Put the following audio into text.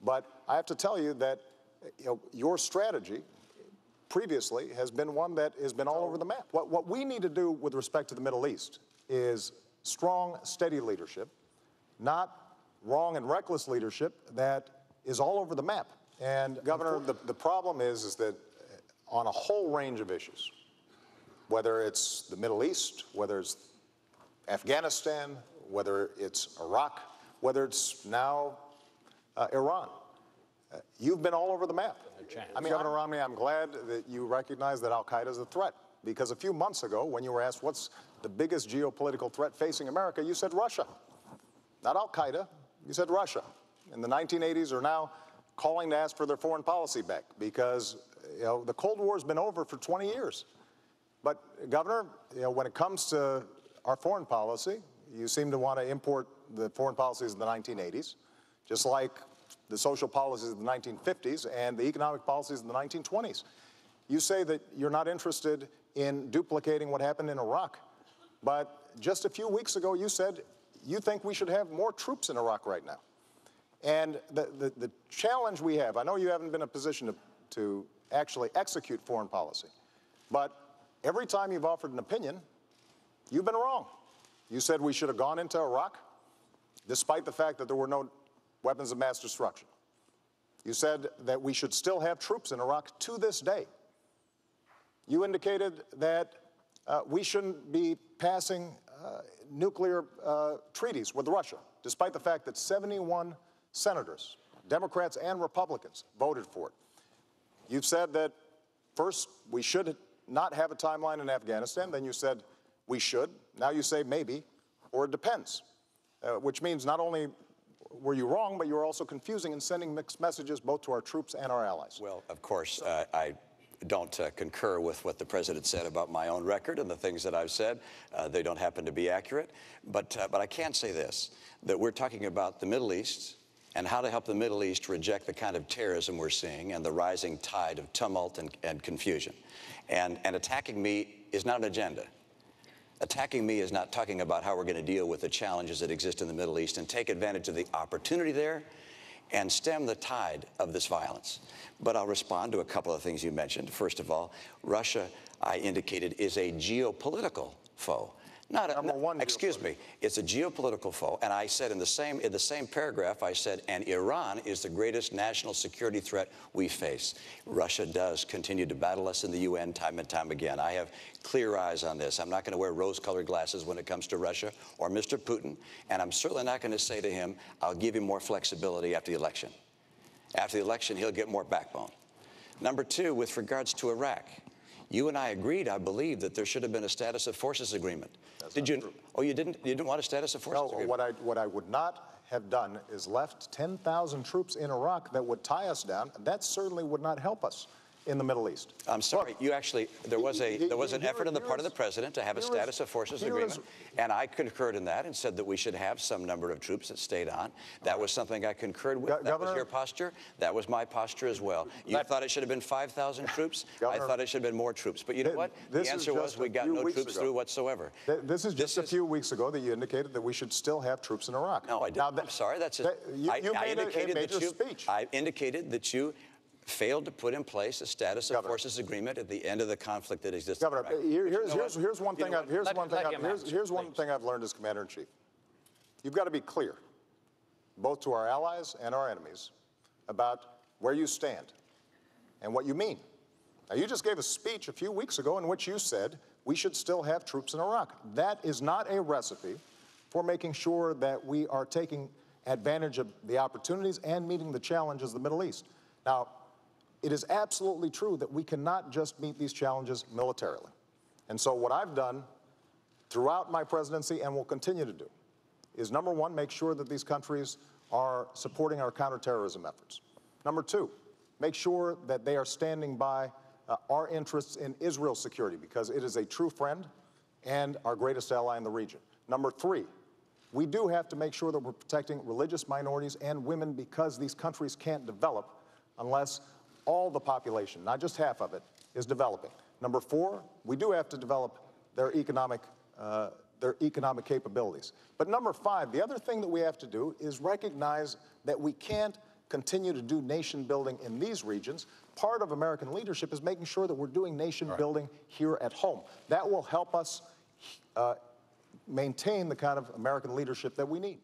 But I have to tell you that your strategy previously has been one that has been all over the map. What we need to do with respect to the Middle East is strong, steady leadership, not wrong and reckless leadership that is all over the map. And, Governor, the problem is that on a whole range of issues, whether it's the Middle East, whether it's Afghanistan, whether it's Iraq, whether it's now Iran, you've been all over the map. I mean, Governor Romney, I'm glad that you recognize that al-Qaeda is a threat, because a few months ago, when you were asked what's the biggest geopolitical threat facing America, you said Russia. Not al-Qaeda, you said Russia. In the 1980s are now calling to ask for their foreign policy back, because the Cold War has been over for 20 years. But, Governor, when it comes to our foreign policy, you seem to want to import the foreign policies of the 1980s, just like the social policies of the 1950s and the economic policies of the 1920s. You say that you're not interested in duplicating what happened in Iraq, but just a few weeks ago you said you think we should have more troops in Iraq right now. And the challenge we have, I know you haven't been in a position to actually execute foreign policy, but every time you've offered an opinion, you've been wrong. You said we should have gone into Iraq, despite the fact that there were no weapons of mass destruction. You said that we should still have troops in Iraq to this day. You indicated that we shouldn't be passing nuclear treaties with Russia, despite the fact that 71 senators, Democrats and Republicans, voted for it. You've said that, first, we should not have a timeline in Afghanistan. Then you said we should. Now you say maybe, or it depends, which means not only were you wrong, but you were also confusing and sending mixed messages both to our troops and our allies. Well, of course, I don't concur with what the president said about my own record and the things that I've said. They don't happen to be accurate. But I can say this, that we're talking about the Middle East and how to help the Middle East reject the kind of terrorism we're seeing and the rising tide of tumult and confusion. And attacking me is not an agenda. Attacking me is not talking about how we're going to deal with the challenges that exist in the Middle East and take advantage of the opportunity there and stem the tide of this violence. But I'll respond to a couple of things you mentioned. First of all, Russia, I indicated, is a geopolitical foe. Excuse me, it's a geopolitical foe. And I said in the same paragraph, I said, and Iran is the greatest national security threat we face. Russia does continue to battle us in the UN time and time again. I have clear eyes on this. I'm not going to wear rose-colored glasses when it comes to Russia or Mr. Putin. And I'm certainly not going to say to him, I'll give him more flexibility after the election. After the election, he'll get more backbone. Number two, with regards to Iraq, you and I agreed, I believe, that there should have been a status of forces agreement. Did you? Oh, you didn't? You didn't want a status of forces agreement? No, what I would not have done is left 10,000 troops in Iraq that would tie us down. That certainly would not help us in the Middle East. I'm sorry. Look, you actually, there was an effort on the part of the president to have a status of forces agreement, and I concurred in that and said that we should have some number of troops that stayed on. That was something I concurred with. That was your posture. That was my posture as well. You thought it should have been 5,000 troops. I thought it should have been more troops. But you know what? The answer was we got no troops through whatsoever. This is just a few weeks ago that you indicated that we should still have troops in Iraq. No, I didn't. I'm sorry. That's just, I indicated that you failed to put in place a status of forces agreement at the end of the conflict that exists. Governor, here's one thing I've learned as Commander-in-Chief. You've got to be clear, both to our allies and our enemies, about where you stand and what you mean. Now, you just gave a speech a few weeks ago in which you said we should still have troops in Iraq. That is not a recipe for making sure that we are taking advantage of the opportunities and meeting the challenges of the Middle East. Now, it is absolutely true that we cannot just meet these challenges militarily. And so what I've done throughout my presidency and will continue to do is, number one, make sure that these countries are supporting our counterterrorism efforts. Number two, make sure that they are standing by our interests in Israel's security, because it is a true friend and our greatest ally in the region. Number three, we do have to make sure that we're protecting religious minorities and women, because these countries can't develop unless all the population, not just half of it, is developing. Number four, we do have to develop their economic capabilities. But number five, the other thing that we have to do is recognize that we can't continue to do nation building in these regions, part of American leadership is making sure that we're doing nation building here at home. That will help us maintain the kind of American leadership that we need.